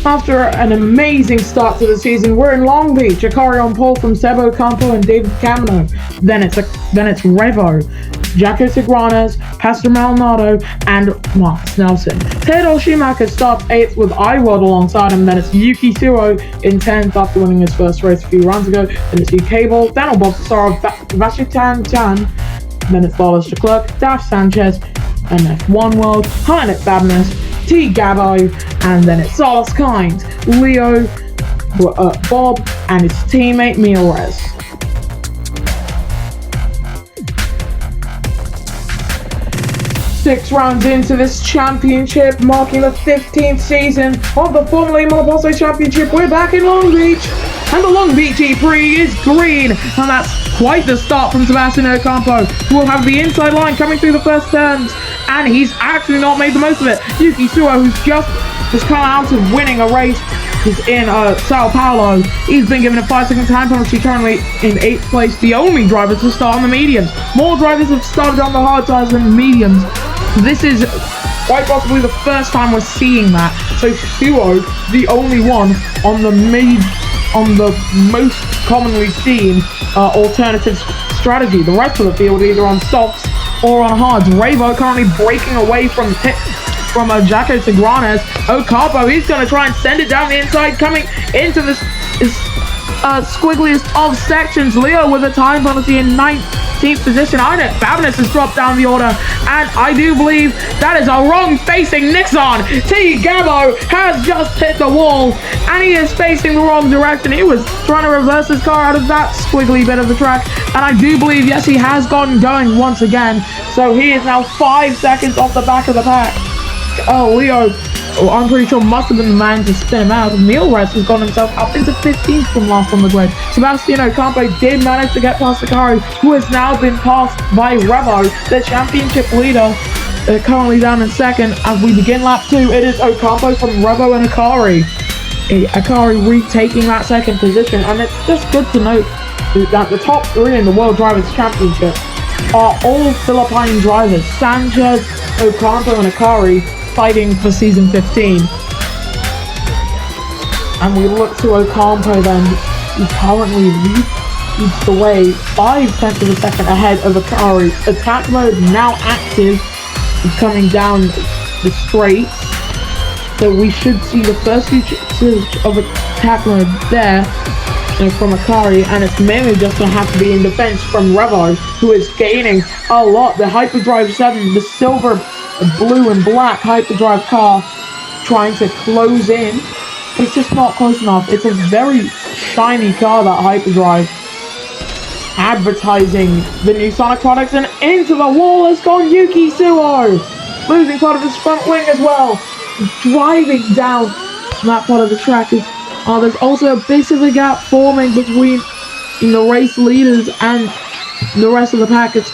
After an amazing start to the season, we're in Long Beach. Akari on pole from Sebo Campo and David Camino. Then it's Revo, Jaco Tigranes, Pastor Maldonado, and Marcus Nelson. Theodore Schumacher starts 8th with iWorld alongside him. Then it's Yuki Suo in 10th after winning his first race a few rounds ago. Then it's Cable, Daniel Bobsasarov, Vashitan Chan. Then it's Lawless Leclerc, Dash Sanchez, and F1 World, Heineck Babness, T. Gabo, and then it's Salas Kind, Leo, Bob, and his teammate Miores. Six rounds into this championship, marking the 15th season of the Formula E Monoposto Championship, we're back in Long Beach, and the Long Beach E-Prix is green, and that's quite the start from Sebastian Ocampo, who will have the inside line coming through the first turns, and he's actually not made the most of it. Yuki Suo, who's just come out of winning a race, is in Sao Paulo. He's been given a 5-second time penalty, currently in 8th place, the only driver to start on the mediums. More drivers have started on the hard tires than mediums. This is quite possibly the first time we're seeing that. So Suo, the only one on the most commonly seen alternative strategy. The rest of the field either on softs or on hards. Revo currently breaking away from Jaco Tigranes. Ocampo, he's going to try and send it down the inside, coming into this squiggliest of sections. Leo with a time penalty in 19th position. Heineck Babness has dropped down the order, and I do believe that is a wrong facing Nixon. T. Gabo has just hit the wall, and he is facing the wrong direction. He was trying to reverse his car out of that squiggly bit of the track, and I do believe, yes, he has gotten going once again. So he is now 5 seconds off the back of the pack. Leo, I'm pretty sure must have been the man to spin him out. Miores has got himself up into 15th from last on the grid. Sebastian Ocampo did manage to get past Akari, who has now been passed by Revo, the championship leader, currently down in 2nd. As we begin lap 2, it is Ocampo from Revo and Akari. Akari retaking that 2nd position, and it's just good to note that the top 3 in the World Drivers' Championship are all Philippine drivers. Sanchez, Ocampo, and Akari fighting for season 15. And we look to Ocampo then, who currently leads the way 5/10 of a second ahead of Akari. Attack mode now active, coming down the straight. So we should see the first usage of attack mode there from Akari, and it's mainly just going to have to be in defense from Revo, who is gaining a lot. The Hyperdrive 7, the silver, blue and black Hyperdrive car, trying to close in, but it's just not close enough. It's a very shiny car, that Hyperdrive, advertising the new Sonic products, and into the wall has gone Yuki Suo, losing part of his front wing as well, driving down that part of the track. There's also a bit of a gap forming between the race leaders and the rest of the pack. It's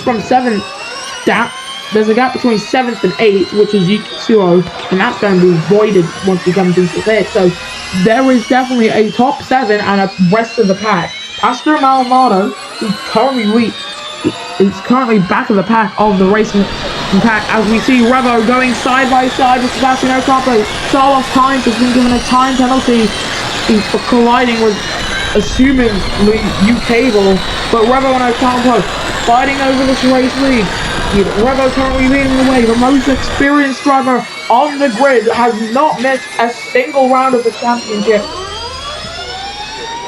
from 7th down. There's a gap between 7th and 8th, which is Yuki Suo, and that's going to be voided once we come into the pit. So there is definitely a top 7 and a rest of the pack. Pastor Maldonado is currently back of the pack of the racing pack, as we see Revo going side by side with Sebastian Ocampo. Salas Kind has been given a time penalty for colliding with assumingly U-Cable, but Revo and Ocampo fighting over this race lead. Revo currently leading the way. The most experienced driver on the grid has not missed a single round of the championship,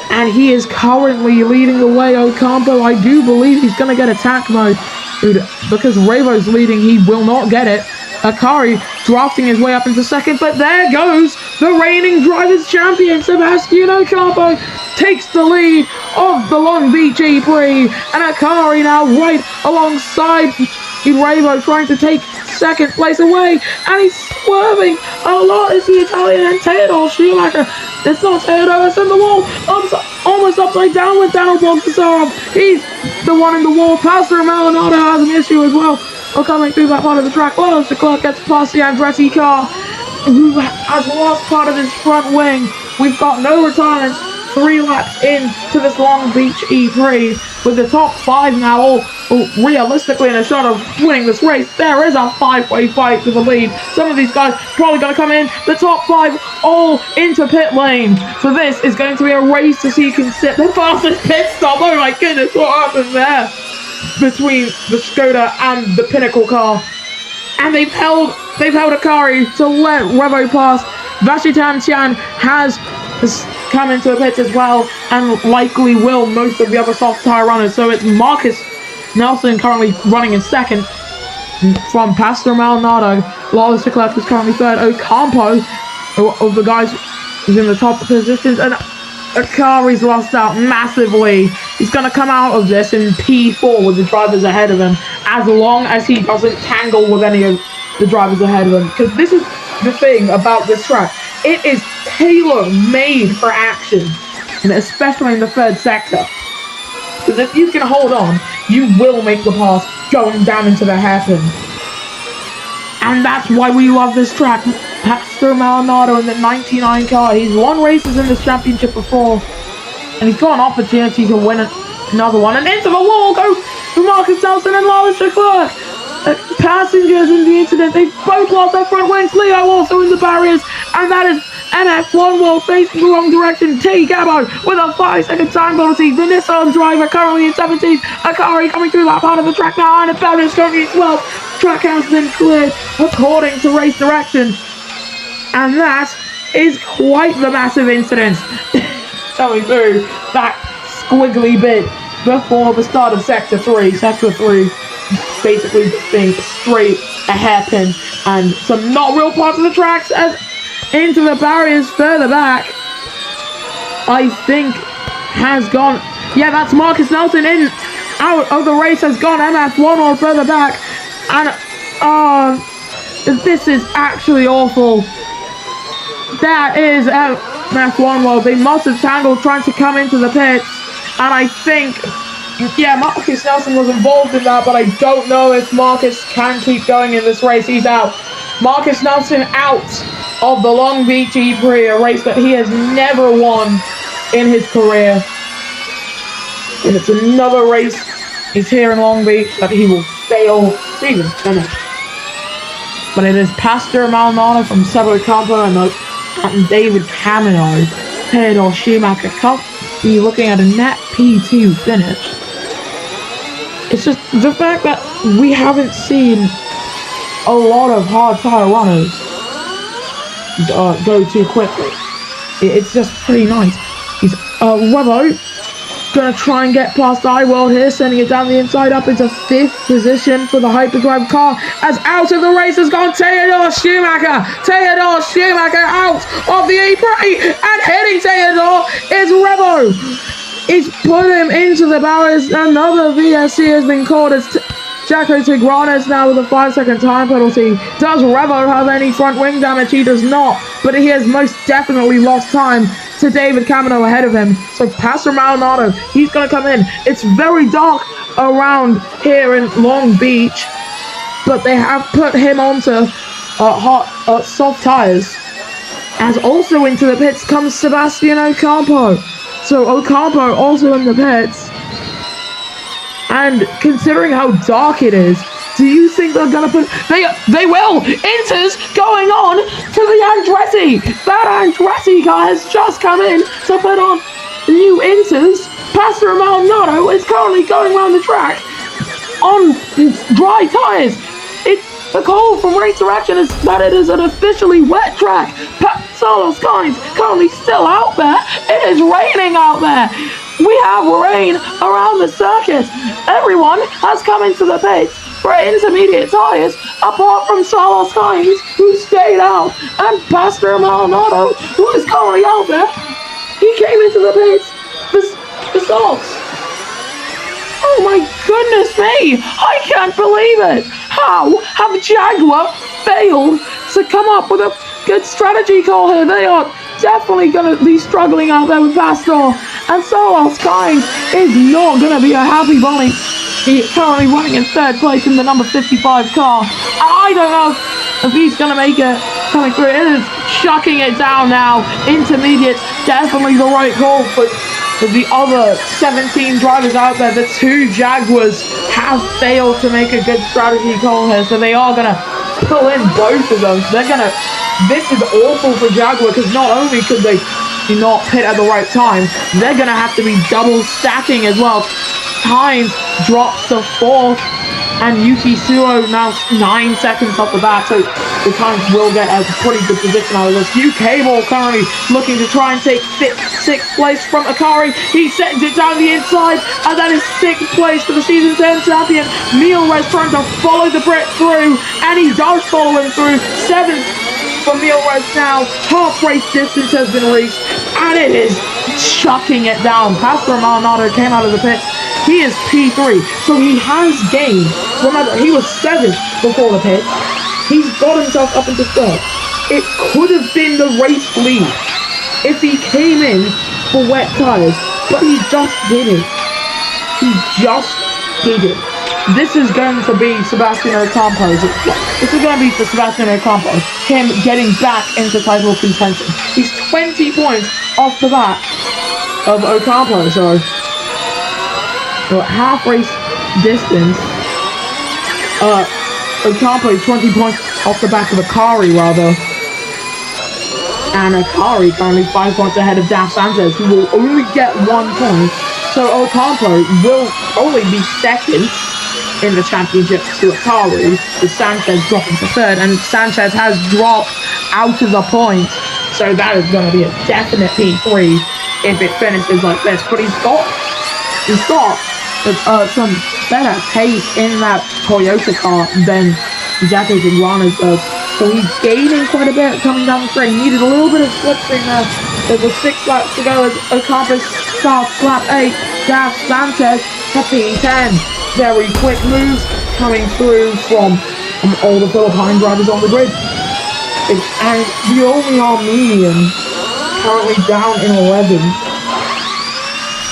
and he is currently leading the way. Ocampo, I do believe he's going to get attack mode, because Revo's leading. He will not get it. Akari drafting his way up into 2nd, but there goes the reigning drivers' champion. Sebastian Ocampo takes the lead of the Long Beach E-Prix, and Akari now right alongside Revo, trying to take 2nd place away, and he's swerving a lot. It's the Italian and Theodore Schumacher. It's not Theodore, it's in the wall, almost upside down with Daniel Bobsasarov. He's the one in the wall. Pastor Maldonado has an issue as well. Coming through that part of the track. Lawrence Leclerc gets past the Andretti car, who has lost part of his front wing. We've got no retirements 3 laps into this Long Beach E-Prix. with the top 5 now all realistically in a shot of winning this race. There is a 5-way fight for the lead. Some of these guys probably going to come in. The top 5 all into pit lane. So this is going to be a race to see who can sit the fastest pit stop. Oh my goodness, what happened there? Between the Skoda and the Pinnacle car. And they've held Akari to let Revo pass. Vashitan Tian has come into the pits as well, and likely will most of the other soft tire runners. So it's Marcus Nelson currently running in second from Pastor Maldonado. Lawless Leclerc is currently third. Ocampo, of the guys, is in the top positions, and Akari's lost out massively. He's going to come out of this in P4 with the drivers ahead of him, as long as he doesn't tangle with any of the drivers ahead of him. Because this is the thing about this track. It is tailor-made for action, and especially in the third sector. Because if you can hold on, you will make the pass going down into the hairpin. And that's why we love this track. Pastor Maldonado in the 99 car. He's won races in this championship before, and he's got an opportunity to win another one. And into the wall goes Marcus Nelson and Lawless Leclerc. Passengers in the incident, they both lost their front wings. Leo also in the barriers, and that is NF1 World facing the wrong direction. T. Gabo with a 5-second time penalty. The Nissan driver currently in 17th. Akari coming through that part of the track now, and Fabio is currently in 12th. Track has been cleared according to race direction. And that is quite the massive incident coming through that squiggly bit before the start of Sector 3. Sector 3 basically being straight a hairpin, and some not real parts of the tracks as into the barriers further back. I think has gone. Yeah, that's Marcus Nelson in out of the race, has gone MF1 or further back, and this is actually awful. That is MF1 World. They must have tangled trying to come into the pits, and I think, yeah, Marcus Nelson was involved in that, but I don't know if Marcus can keep going in this race. He's out. Marcus Nelson out of the Long Beach E-Prix, a race that he has never won in his career. And it's another race he's here in Long Beach that he will fail to even finish. But it is Pastor Maldonado from Sebo Campo and David Camino. Theodore Schumacher can't be looking at a net P2 finish. It's just the fact that we haven't seen a lot of hard tire runners go too quickly. It's just pretty nice. He's Revo gonna try and get past iWorld here, sending it down the inside up into 5th position for the hyperdrive car. As out of the race has gone Theodore Schumacher. Theodore Schumacher out of the E-Prix, and hitting Theodore is Revo. He's put him into the barriers. Another VSC has been called as Jaco Tigranes now with a 5-second time penalty. Does Revo have any front wing damage? He does not, but he has most definitely lost time to David Camino ahead of him. So Pastor Maldonado, he's going to come in. It's very dark around here in Long Beach, but they have put him onto soft tires. As also into the pits comes Sebastian Ocampo. So Ocampo also in the pits. And considering how dark it is, do you think they're gonna put? They will. Inters going on to the Andretti. That Andretti car has just come in to put on new Inters. Pastor Maldonado is currently going around the track on dry tires. The call from race direction is that it is an officially wet track. Solo Sky's currently still out there. It is raining out there. We have rain around the circuit. Everyone has come into the pits for intermediate tires, apart from Solo Sky's, who stayed out, and Pastor Maldonado, who is currently out there. He came into the pits for socks. Oh my goodness me! I can't believe it! How have Jaguar failed to come up with a good strategy call here? They are definitely going to be struggling out there with Pastor, and Solo Sky is not going to be a happy bunny. He's currently running in 3rd place in the number 55 car, and I don't know if he's going to make it coming through. It is chucking it down now. Intermediate, definitely the right call for with the other 17 drivers out there, the 2 Jaguars have failed to make a good strategy call here, so they are going to pull in both of them. They're going to... This is awful for Jaguar, because not only could they not pit at the right time, they're going to have to be double stacking as well. Hines drops to 4th, and Yuki Suo now 9 seconds off the bat, so the Times will get a pretty good position out of this. UK Ball currently looking to try and take 6th place from Akari. He sends it down the inside, and that is 6th place for the Season 10 champion. Mealres trying to follow the Brit through, and he does follow him through. 7th for Mealres now. Half race distance has been reached, and it is chucking it down. Pastor Maldonado came out of the pit. He is P3, so he has gained. Remember, he was 7th before the pit. He's got himself up into 3rd. It could have been the race lead if he came in for wet tires, but he just didn't. He just didn't. This is going to be Sebastian Ocampo. This is going to be for Sebastian Ocampo, him getting back into title contention. He's 20 points off the back of Ocampo, so half race distance. Ocampo 20 points off the back of Akari, rather. And Akari currently 5 points ahead of Daf Sanchez, who will only get 1 point. So Ocampo will only be 2nd in the championship to Akari, with Sanchez dropping to 3rd, and Sanchez has dropped out of the points. So that is going to be a definite P3 if it finishes like this. But he's got some better pace in that Toyota car than Jacko Iguanas does. So he's gaining quite a bit coming down the straight. He needed a little bit of slipstream there. There was 6 laps to go as Ocampo starts lap 8. Daf Sanchez to P10. Very quick moves coming through from all the Philippine drivers on the grid. And the only Armenian currently down in 11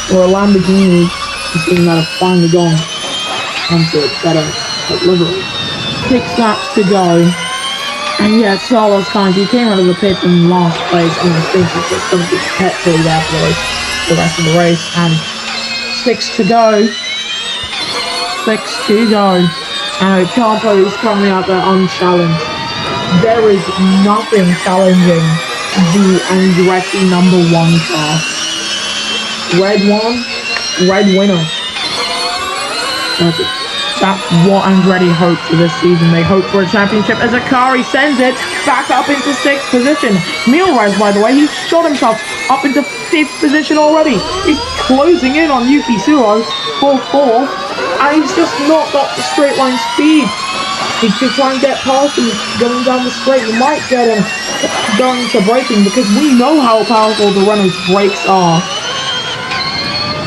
for a Lamborghini. Seeing that have finally gone onto a better livery. 6 laps to go. And yeah, Carlos Sainz, he came out of the pit in last place, and I think he's just going to be pet through after the rest of the race. And 6 to go. 6 to go. And Ocampo is currently out there unchallenged. There is nothing challenging the Andretti number 1 car. Red 1. Red winner. That's what Andretti hoped for this season. They hope for a championship as Akari sends it back up into 6th position. Mealres, by the way, he shot himself up into 5th position already. He's closing in on Yuki Suo for 4th, and he's just not got the straight line speed. He could try and get past him going down the straight. You might get him going to braking, because we know how powerful the Renault's brakes are.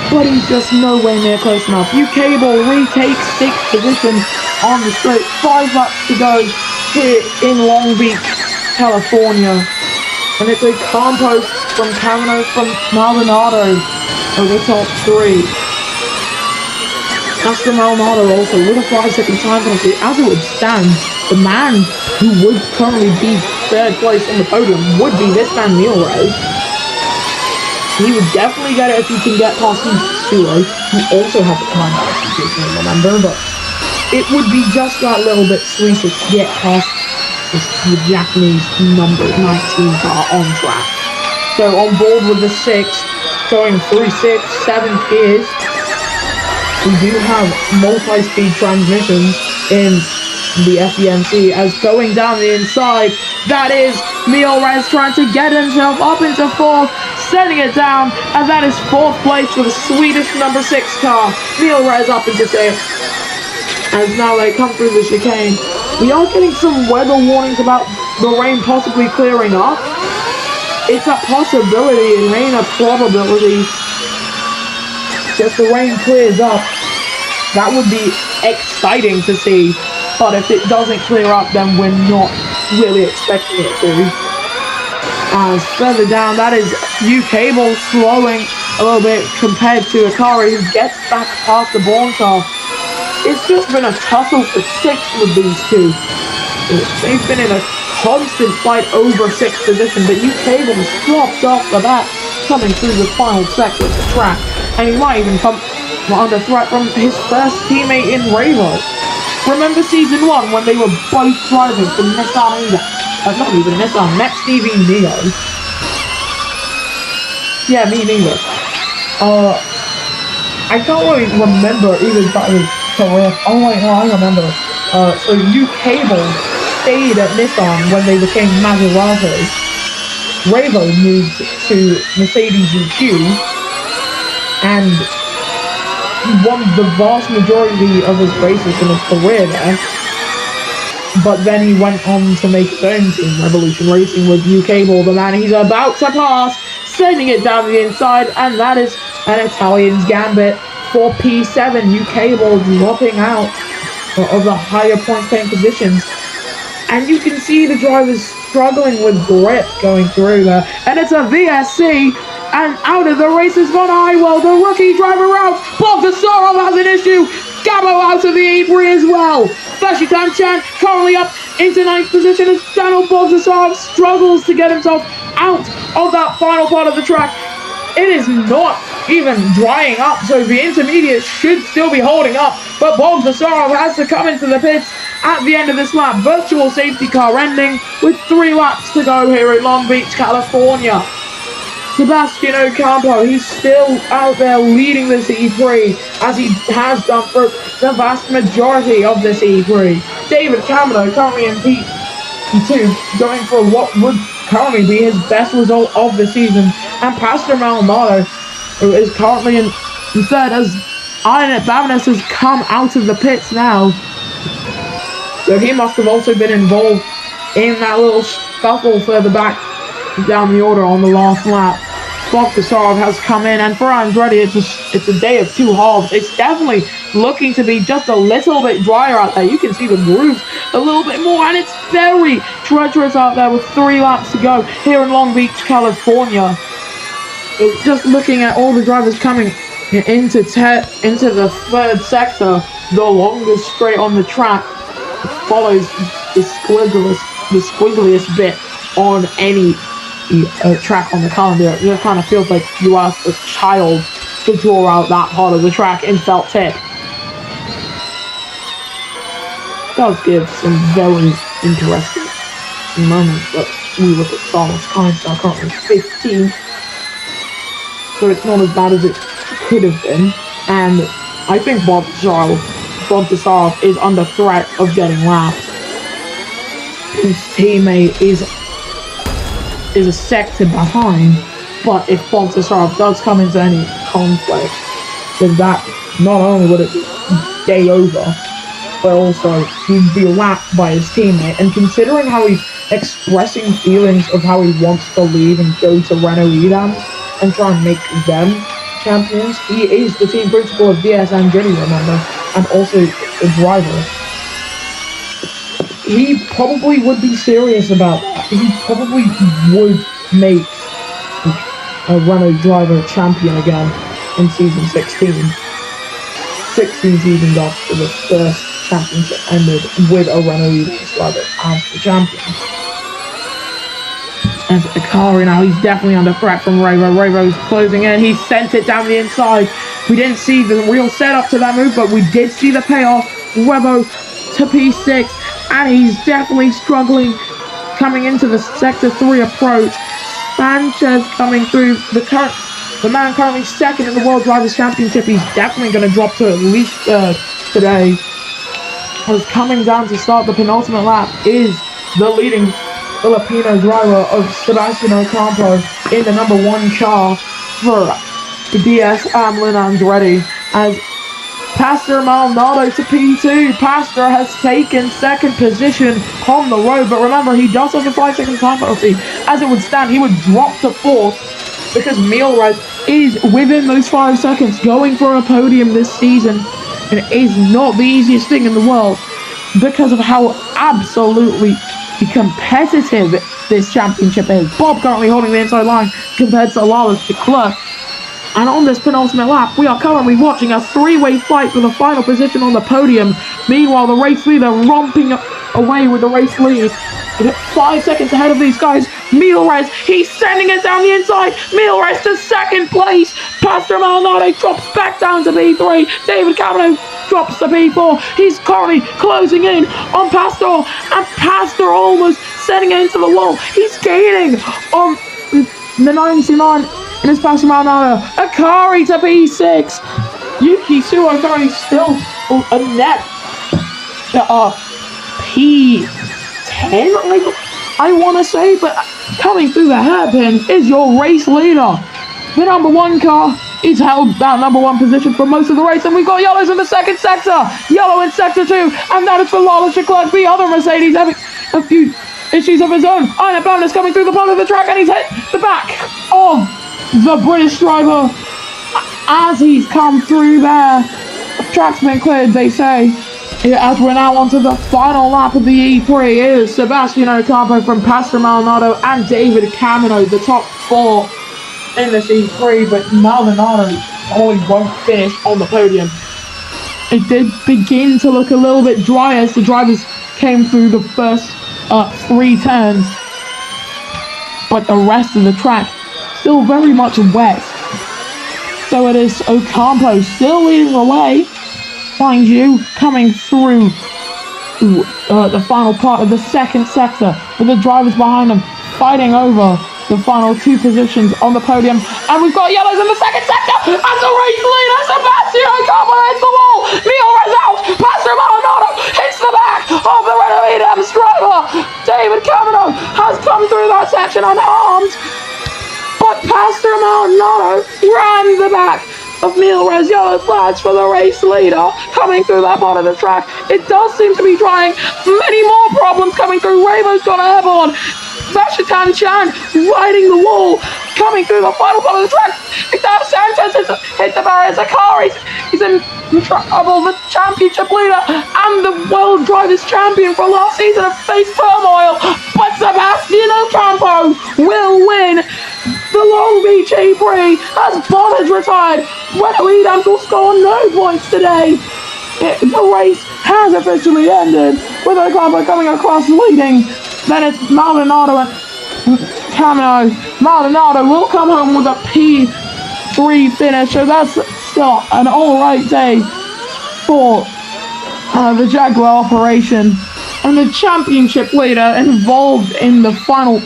But he's just nowhere near close enough. UK Ball retakes 6th position on the straight. 5 laps to go here in Long Beach, California. And it's Ocampo from Cavano from Maldonado over the top 3. Pastor Maldonado also with a 5-second time penalty. As it would stand, the man who would currently be 3rd place on the podium would be this man, Mealres. He would definitely get it if he can get past Suo, who also has a time penalty, remember, but it would be just that little bit sweeter to get past the Japanese number 19 car on track. So on board with the 6, going through 6, 7 gears. We do have multi-speed transmissions in the FEMC, as going down the inside, that is Mealres trying to get himself up into 4th, sending it down, and that is 4th place for the Swedish number 6 car. Mealres up into 6th. As now they come through the chicane. We are getting some weather warnings about the rain possibly clearing up. It's a possibility, it ain't a probability. If the rain clears up, that would be exciting to see. But if it doesn't clear up, then we're not really expecting it to. As further down, that is UK Ball slowing a little bit compared to Akari, who gets back past the Bourne car. It's just been a tussle for 6th with these two. They've been in a constant fight over 6th position, but UK Ball dropped off the bat coming through the final sector of the track, and he might even come under threat from his first teammate in Ravo. Remember Season 1 when they were both driving for Nissan not even Nissan, Next TV Neo? Yeah, me neither. I can't really remember either drivers' career. Oh wait, no, I remember. So U-Cable stayed at Nissan when they became Maserati. Ravo moved to Mercedes EQ, and he won the vast majority of his races in his career there. But then he went on to make his own team, Revolution Racing, with U-Cable, the man he's about to pass, sending it down the inside, and that is an Italian's gambit for P7. U-Cable dropping out of the higher points paying positions. And you can see the drivers struggling with grip going through there. And it's a VSC, and out of the race has gone Highwell, the rookie driver out. Bogdasarov has an issue. Gabo out of the E-Prix as well. Fashitan Chan currently up into 9th position as Daniel Bogdasarov struggles to get himself out of that final part of the track. It is not even drying up, so the intermediate should still be holding up, but Bogdasarov has to come into the pits at the end of this lap. Virtual safety car ending with 3 laps to go here in Long Beach, California. Sebastian Ocampo, he's still out there leading this E-Prix, as he has done for the vast majority of this E-Prix. David Camino currently in P2, going for what would currently be his best result of the season, and Pastor Maldonado, who is currently in third, as Iron Baroness has come out of the pits now. So he must have also been involved in that little scuffle further back down the order on the last lap. Bogdasarov has come in, and for Andretti, it's a day of two halves. It's definitely looking to be just a little bit drier out there. You can see the grooves a little bit more, and it's very treacherous out there with 3 laps to go here in Long Beach, California. Just looking at all the drivers coming into the third sector, the longest straight on the track, follows the squiggliest bit on any track on the calendar. It just kind of feels like you asked a child to draw out that part of the track in felt tip. Does give some very interesting moments, but we look at Thomas Keinstar currently 15th, so it's not as bad as it could have been, and I think Bogdasarov is under threat of getting lapped. His teammate is a sector behind, but if Bogdasarov does come into any conflict, then that not only would it be day over, but also he'd be lapped by his teammate. And considering how he's expressing feelings of how he wants to leave and go to Renault Edam and try and make them champions, he is the team principal of DS Andretti, remember, and also a driver. He probably would be serious about that. He probably would make a Renault driver champion again in season 16. 16 seasons after the first championship ended with a Renault driver as the champion. And the car now, he's definitely under threat from Ravo. Ravo's closing in. He sent it down the inside. We didn't see the real setup to that move, but we did see the payoff. Ravo to P6, and he's definitely struggling coming into the Sector 3 approach. Sanchez coming through, the man currently second in the World Drivers' Championship. He's definitely going to drop to at least third today. As coming down to start the penultimate lap is the leading Filipino driver of Sebastian Ocampo in the number 1 car for DS Amlin Andretti, as Pastor Maldonado to P2. Pastor has taken second position on the road, but remember, he does have a 5-second time penalty. As it would stand, he would drop to 4th because Mielrez is within those 5 seconds going for a podium this season, and it is not the easiest thing in the world because of how absolutely competitive this championship is. Bob currently holding the inside line compared to Lawless Leclerc. And on this penultimate lap, we are currently watching a 3-way fight for the final position on the podium. Meanwhile, the race leader romping away with the race lead 5 seconds ahead of these guys. Milrez, he's sending it down the inside. Milrez to second place. Pastor Maldonado drops back down to P3. David Camino drops to P4. He's currently closing in on Pastor, and Pastor almost sending it into the wall. He's gaining on the 99 in his Pastor Maldonado. Akari to P6. Yuki Suo currently still a net P10, I want to say, but coming through the hairpin is your race leader. The number 1 car is held that number 1 position for most of the race, and we've got yellows in the second sector, yellow in sector 2, and that is for Lawless Leclerc. The other Mercedes having a few issues of his own. Iron Bound is coming through the front of the track, and he's hit the back of the British driver as he's come through there. The track's been cleared, they say. As we're now onto the final lap of the E-Prix, it is Sebastian Ocampo from Pastor Maldonado and David Camino, the top 4 in this E-Prix, but Maldonado probably won't finish on the podium. It did begin to look a little bit dry as the drivers came through the first 3 turns, but the rest of the track still very much wet. So it is Ocampo still leading the way. Mind you, coming through the final part of the second sector with the drivers behind them fighting over the final 2 positions on the podium. And we've got yellows in the second sector as the race leader Sebastian Ocampo hits the wall. Milrez out. Pastor Maldonado hits the back of the Renault Williams driver. David Camino has come through that section unharmed, but Pastor Maldonado ran the back of Milrez. Yellow flags for the race leader coming through that part of the track. It does seem to be trying. Many more problems coming through. Rainbow's gone airborne. Vashitan Chan riding the wall coming through the final part of the track. Ignacio Sanchez has hit the barrier. Zakari, he's in trouble. The championship leader and the world drivers champion for last season have faced turmoil, but Sebastian Ocampo will win the Long Beach E-Prix as Bonnard retired. Renault Williams will score no points today. The race has officially ended with Ocampo coming across leading. Then it's Maldonado and Camino. Maldonado will come home with a P3 finish, so that's still an alright day for the Jaguar operation. And the championship leader involved in the final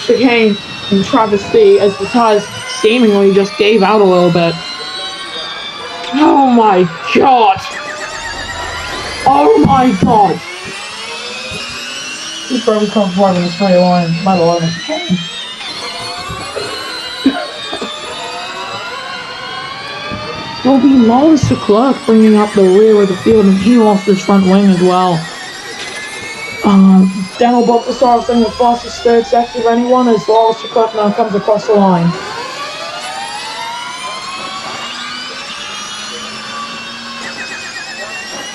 chicane and travesty as the tires seemingly just gave out a little bit. Oh my god! Oh my god! This road comes right in a straight line, let alone a chicane. Will be Lawless Leclerc bringing up the rear of the field, and he lost his front wing as well. Daniel Baltasar saying the fastest third sector of anyone as Lawless Leclerc now comes across the line.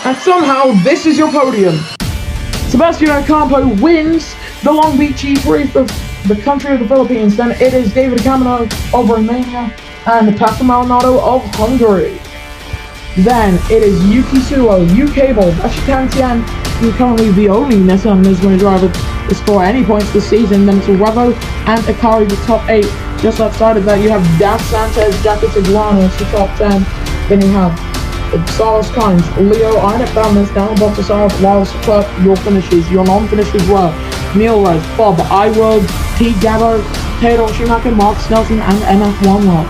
And somehow this is your podium. Sebastian Ocampo wins the Long Beach E-Prix for the country of the Philippines. Then it is David Camino of Romania and Pastor Maldonado of Hungary. Then it is Yuki Suo, U-Cable, Vashitan Tian, who currently the only Nissan Nismo driver to score any points this season. Then it's Revo and Akari, the top 8. Just outside of that, you have Das Sanchez, Jacko Tiguano, the top 10. Then you have Carlos Kynes, Leo, Inet Bamnes, Daniel Baltasar, Lawless Leclerc. Your finishes, your non-finishes were Milrez, Bob, iWorld, T. Gabo, Theodore Schumacher, Mark Snelson, and MF1 Lot.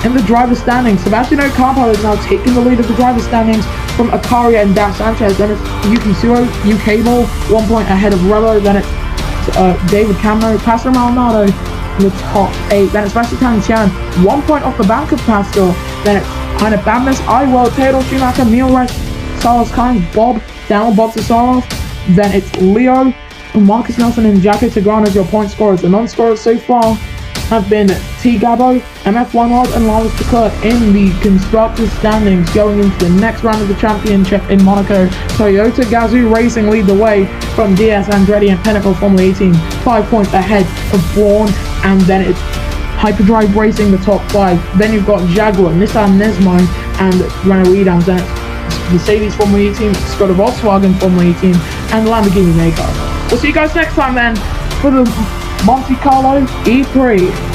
In the driver standings, Sebastian Ocampo is now taking the lead of the driver standings from Akari and Das Sanchez. Then it's Yuki Suo, U-Cable, 1 point ahead of Revo. Then it's David Camino, Pastor Maldonado in the top 8. Then it's Vashitan Tian, 1 point off the back of Pastor. Then it's Inet Bamnes, iWorld, Theodore Schumacher, Milrez, Carlos Kynes, Bob, Daniel Baltasar. Then it's Leo, Marcus Nelson, and Jacko Tigrano as your point scorers. The non-scorers so far have been T. Gabo, MF1 Rod, and Lawless Leclerc in the constructors standings going into the next round of the championship in Monaco. Toyota Gazoo Racing lead the way from DS Andretti and Pinnacle Formula 18, 5 points ahead of Braun, and then it's Hyperdrive Racing the top 5. Then you've got Jaguar, Nissan Nismo, and Renault Williams. Then it's Mercedes Formula 18, Skoda Volkswagen Formula 18, and Lamborghini Maker. We'll see you guys next time then for the Monte Carlo E-Prix.